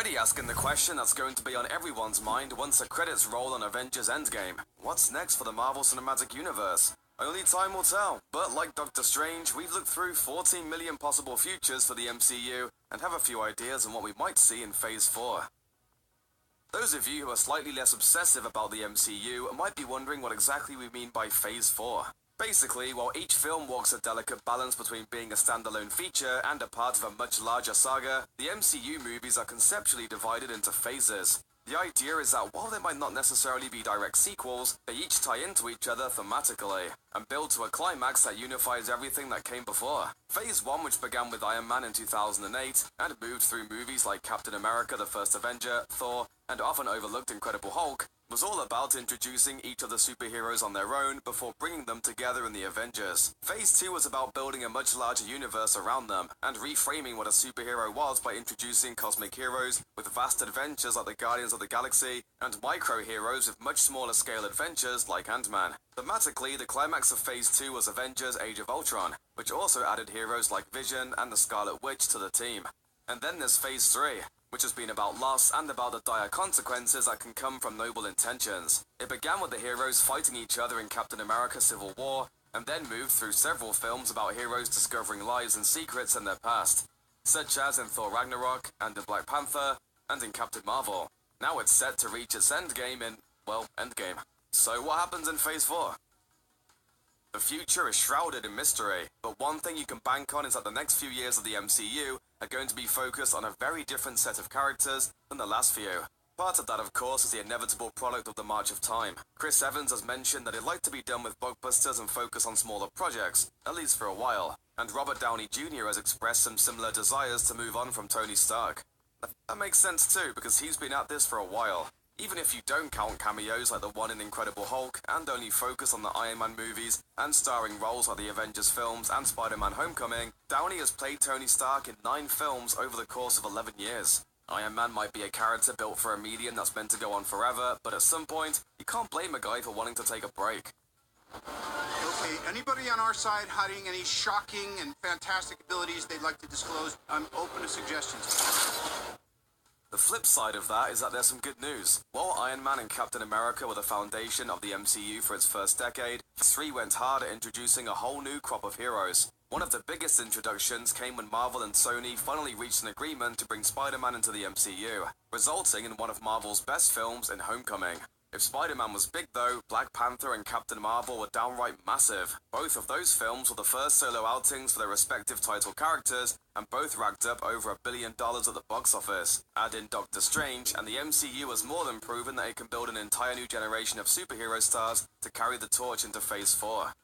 already asking the question that's going to be on everyone's mind once the credits roll on Avengers Endgame. What's next for the Marvel Cinematic Universe? Only time will tell, but like Doctor Strange, we've looked through 14 million possible futures for the MCU and have a few ideas on what we might see in Phase 4. Those of you who are slightly less obsessive about the MCU might be wondering what exactly we mean by Phase 4. Basically, while each film walks a delicate balance between being a standalone feature and a part of a much larger saga, the MCU movies are conceptually divided into phases. The idea is that while they might not necessarily be direct sequels, they each tie into each other thematically, and build to a climax that unifies everything that came before. Phase 1, which began with Iron Man in 2008, and moved through movies like Captain America, the First Avenger, Thor, and often overlooked Incredible Hulk, was all about introducing each of the superheroes on their own before bringing them together in the Avengers. Phase 2 was about building a much larger universe around them, and reframing what a superhero was by introducing cosmic heroes with vast adventures like the Guardians of the Galaxy, and micro-heroes with much smaller scale adventures like Ant-Man. Thematically, the climax of Phase 2 was Avengers Age of Ultron, which also added heroes like Vision and the Scarlet Witch to the team. And then there's Phase 3, which has been about loss and about the dire consequences that can come from noble intentions. It began with the heroes fighting each other in Captain America Civil War, and then moved through several films about heroes discovering lives and secrets in their past, such as in Thor Ragnarok, and in Black Panther, and in Captain Marvel. Now it's set to reach its endgame in, well, Endgame. So what happens in Phase 4? The future is shrouded in mystery, but one thing you can bank on is that the next few years of the MCU are going to be focused on a very different set of characters than the last few. Part of that, of course, is the inevitable product of the march of time. Chris Evans has mentioned that he'd like to be done with blockbusters and focus on smaller projects, at least for a while. And Robert Downey Jr. has expressed some similar desires to move on from Tony Stark. That makes sense too, because he's been at this for a while. Even if you don't count cameos like the one in Incredible Hulk, and only focus on the Iron Man movies, and starring roles like the Avengers films and Spider-Man Homecoming, Downey has played Tony Stark in 9 films over the course of 11 years. Iron Man might be a character built for a medium that's meant to go on forever, but at some point, you can't blame a guy for wanting to take a break. Okay, anybody on our side hiding any shocking and fantastic abilities they'd like to disclose? I'm open to suggestions. The flip side of that is that there's some good news. While Iron Man and Captain America were the foundation of the MCU for its first decade, Phase 3 went hard at introducing a whole new crop of heroes. One of the biggest introductions came when Marvel and Sony finally reached an agreement to bring Spider-Man into the MCU, resulting in one of Marvel's best films in Homecoming. If Spider-Man was big though, Black Panther and Captain Marvel were downright massive. Both of those films were the first solo outings for their respective title characters, and both racked up over $1 billion at the box office. Add in Doctor Strange, and the MCU has more than proven that it can build an entire new generation of superhero stars to carry the torch into Phase 4.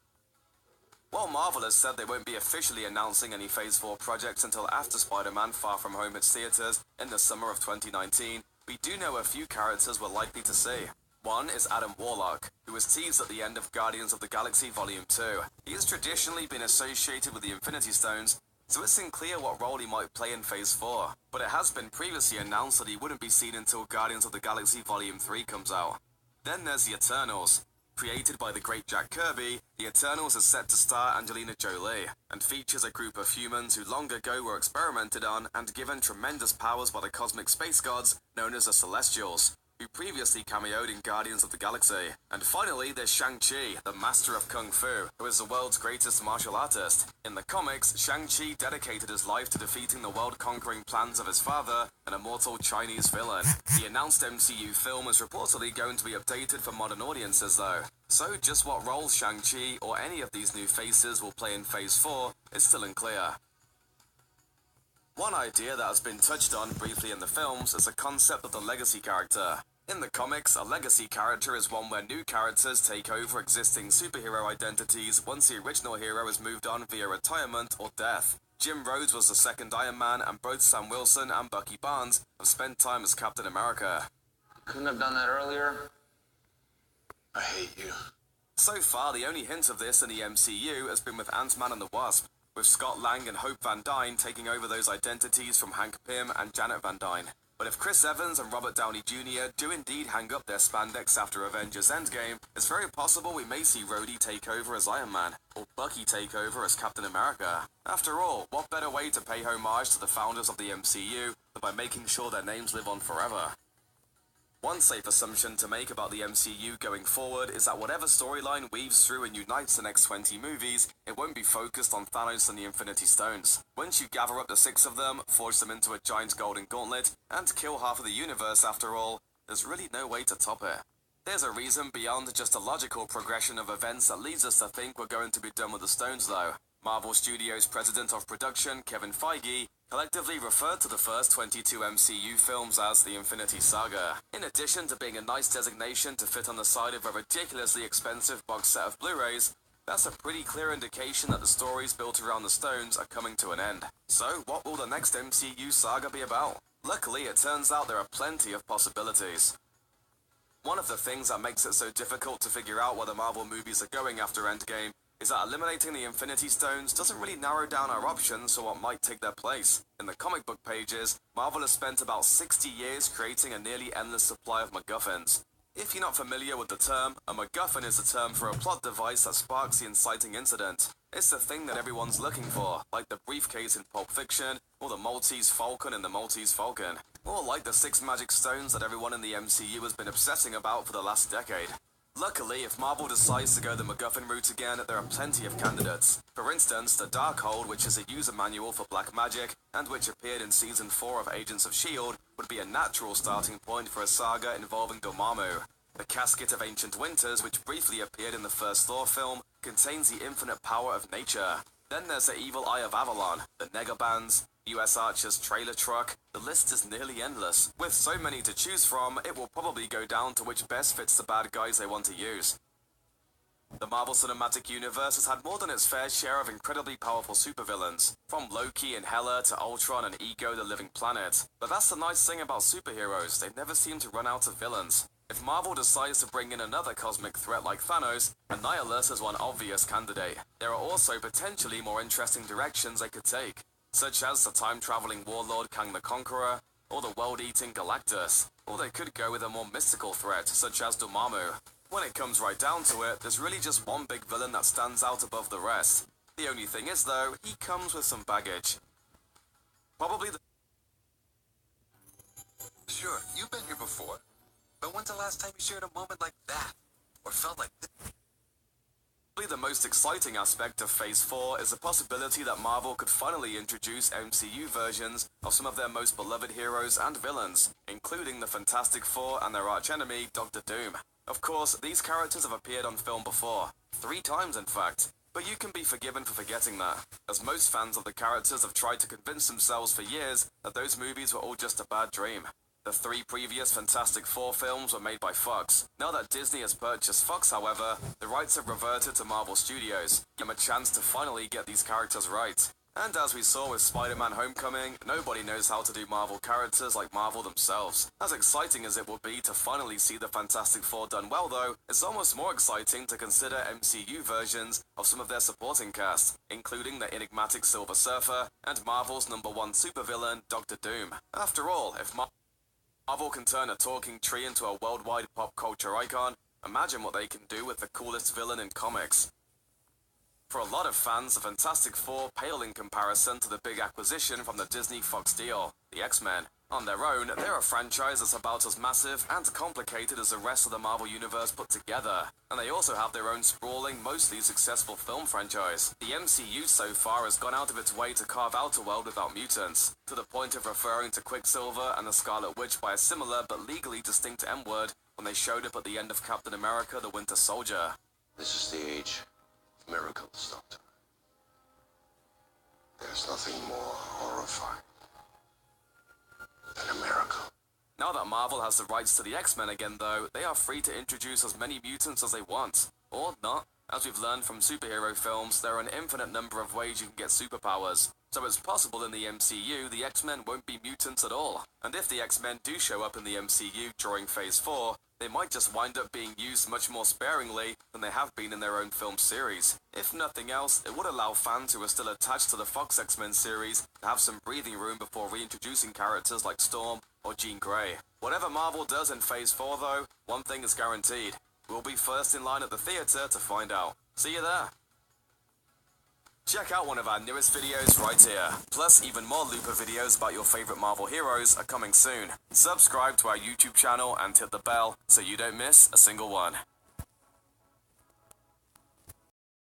While Marvel has said they won't be officially announcing any Phase 4 projects until after Spider-Man Far From Home hits theaters in the summer of 2019, we do know a few characters we're likely to see. One is Adam Warlock, who was teased at the end of Guardians of the Galaxy Volume 2. He has traditionally been associated with the Infinity Stones, so it's unclear what role he might play in Phase 4. But it has been previously announced that he wouldn't be seen until Guardians of the Galaxy Volume 3 comes out. Then there's the Eternals. Created by the great Jack Kirby, the Eternals is set to star Angelina Jolie, and features a group of humans who long ago were experimented on and given tremendous powers by the cosmic space gods known as the Celestials, who previously cameoed in Guardians of the Galaxy. And finally, there's Shang-Chi, the master of Kung Fu, who is the world's greatest martial artist. In the comics, Shang-Chi dedicated his life to defeating the world-conquering plans of his father, an immortal Chinese villain. The announced MCU film is reportedly going to be updated for modern audiences though. So just what role Shang-Chi or any of these new faces will play in Phase 4 is still unclear. One idea that has been touched on briefly in the films is the concept of the legacy character. In the comics, a legacy character is one where new characters take over existing superhero identities once the original hero has moved on via retirement or death. Jim Rhodes was the second Iron Man, and both Sam Wilson and Bucky Barnes have spent time as Captain America. Couldn't have done that earlier. I hate you. So far, the only hint of this in the MCU has been with Ant-Man and the Wasp, with Scott Lang and Hope Van Dyne taking over those identities from Hank Pym and Janet Van Dyne. But if Chris Evans and Robert Downey Jr. do indeed hang up their spandex after Avengers Endgame, it's very possible we may see Rhodey take over as Iron Man, or Bucky take over as Captain America. After all, what better way to pay homage to the founders of the MCU than by making sure their names live on forever? One safe assumption to make about the MCU going forward is that whatever storyline weaves through and unites the next 20 movies, it won't be focused on Thanos and the Infinity Stones. Once you gather up the 6 of them, forge them into a giant golden gauntlet, and kill half of the universe after all, there's really no way to top it. There's a reason beyond just a logical progression of events that leads us to think we're going to be done with the Stones though. Marvel Studios President of Production, Kevin Feige, collectively referred to the first 22 MCU films as the Infinity Saga. In addition to being a nice designation to fit on the side of a ridiculously expensive box set of Blu-rays, that's a pretty clear indication that the stories built around the Stones are coming to an end. So, what will the next MCU saga be about? Luckily, it turns out there are plenty of possibilities. One of the things that makes it so difficult to figure out where the Marvel movies are going after Endgame is that eliminating the Infinity Stones doesn't really narrow down our options for what might take their place. In the comic book pages, Marvel has spent about 60 years creating a nearly endless supply of MacGuffins. If you're not familiar with the term, a MacGuffin is a term for a plot device that sparks the inciting incident. It's the thing that everyone's looking for, like the briefcase in Pulp Fiction, or the Maltese Falcon in the Maltese Falcon, or like the 6 magic stones that everyone in the MCU has been obsessing about for the last decade. Luckily, if Marvel decides to go the MacGuffin route again, there are plenty of candidates. For instance, the Darkhold, which is a user manual for black magic, and which appeared in Season 4 of Agents of S.H.I.E.L.D., would be a natural starting point for a saga involving Dormammu. The Casket of Ancient Winters, which briefly appeared in the first Thor film, contains the infinite power of nature. Then there's the Evil Eye of Avalon, the Negabands, US Archer's trailer truck. The list is nearly endless. With so many to choose from, it will probably go down to which best fits the bad guys they want to use. The Marvel Cinematic Universe has had more than its fair share of incredibly powerful supervillains, from Loki and Hela to Ultron and Ego the Living Planet. But that's the nice thing about superheroes, they never seem to run out of villains. If Marvel decides to bring in another cosmic threat like Thanos, Annihilus is one obvious candidate. There are also potentially more interesting directions they could take, such as the time-traveling warlord Kang the Conqueror, or the world-eating Galactus. Or they could go with a more mystical threat, such as Dormammu. When it comes right down to it, there's really just one big villain that stands out above the rest. The only thing is, though, he comes with some baggage. Probably the... Sure, you've been here before. But when's the last time you shared a moment like that? Or felt like this? Probably the most exciting aspect of Phase 4 is the possibility that Marvel could finally introduce MCU versions of some of their most beloved heroes and villains, including the Fantastic Four and their archenemy, Doctor Doom. Of course, these characters have appeared on film before, 3 times in fact, but you can be forgiven for forgetting that, as most fans of the characters have tried to convince themselves for years that those movies were all just a bad dream. The 3 previous Fantastic Four films were made by Fox. Now that Disney has purchased Fox, however, the rights have reverted to Marvel Studios, giving them a chance to finally get these characters right. And as we saw with Spider-Man Homecoming, nobody knows how to do Marvel characters like Marvel themselves. As exciting as it will be to finally see the Fantastic Four done well though, it's almost more exciting to consider MCU versions of some of their supporting cast, including the enigmatic Silver Surfer and Marvel's #1 supervillain, Doctor Doom. After all, if Marvel can turn a talking tree into a worldwide pop culture icon, imagine what they can do with the coolest villain in comics. For a lot of fans, the Fantastic Four pale in comparison to the big acquisition from the Disney-Fox deal, the X-Men. On their own, they're a franchise that's about as massive and complicated as the rest of the Marvel Universe put together. And they also have their own sprawling, mostly successful film franchise. The MCU so far has gone out of its way to carve out a world without mutants, to the point of referring to Quicksilver and the Scarlet Witch by a similar but legally distinct M-word when they showed up at the end of Captain America: The Winter Soldier. This is the age of miracles, Doctor. There's nothing more horrifying than a miracle. Now that Marvel has the rights to the X-Men again though, they are free to introduce as many mutants as they want. Or not. As we've learned from superhero films, there are an infinite number of ways you can get superpowers. So it's possible in the MCU the X-Men won't be mutants at all. And if the X-Men do show up in the MCU during Phase 4, they might just wind up being used much more sparingly than they have been in their own film series. If nothing else, it would allow fans who are still attached to the Fox X-Men series to have some breathing room before reintroducing characters like Storm or Jean Grey. Whatever Marvel does in Phase 4 though, one thing is guaranteed. We'll be first in line at the theater to find out. See you there. Check out one of our newest videos right here. Plus, even more Looper videos about your favorite Marvel heroes are coming soon. Subscribe to our YouTube channel and hit the bell so you don't miss a single one.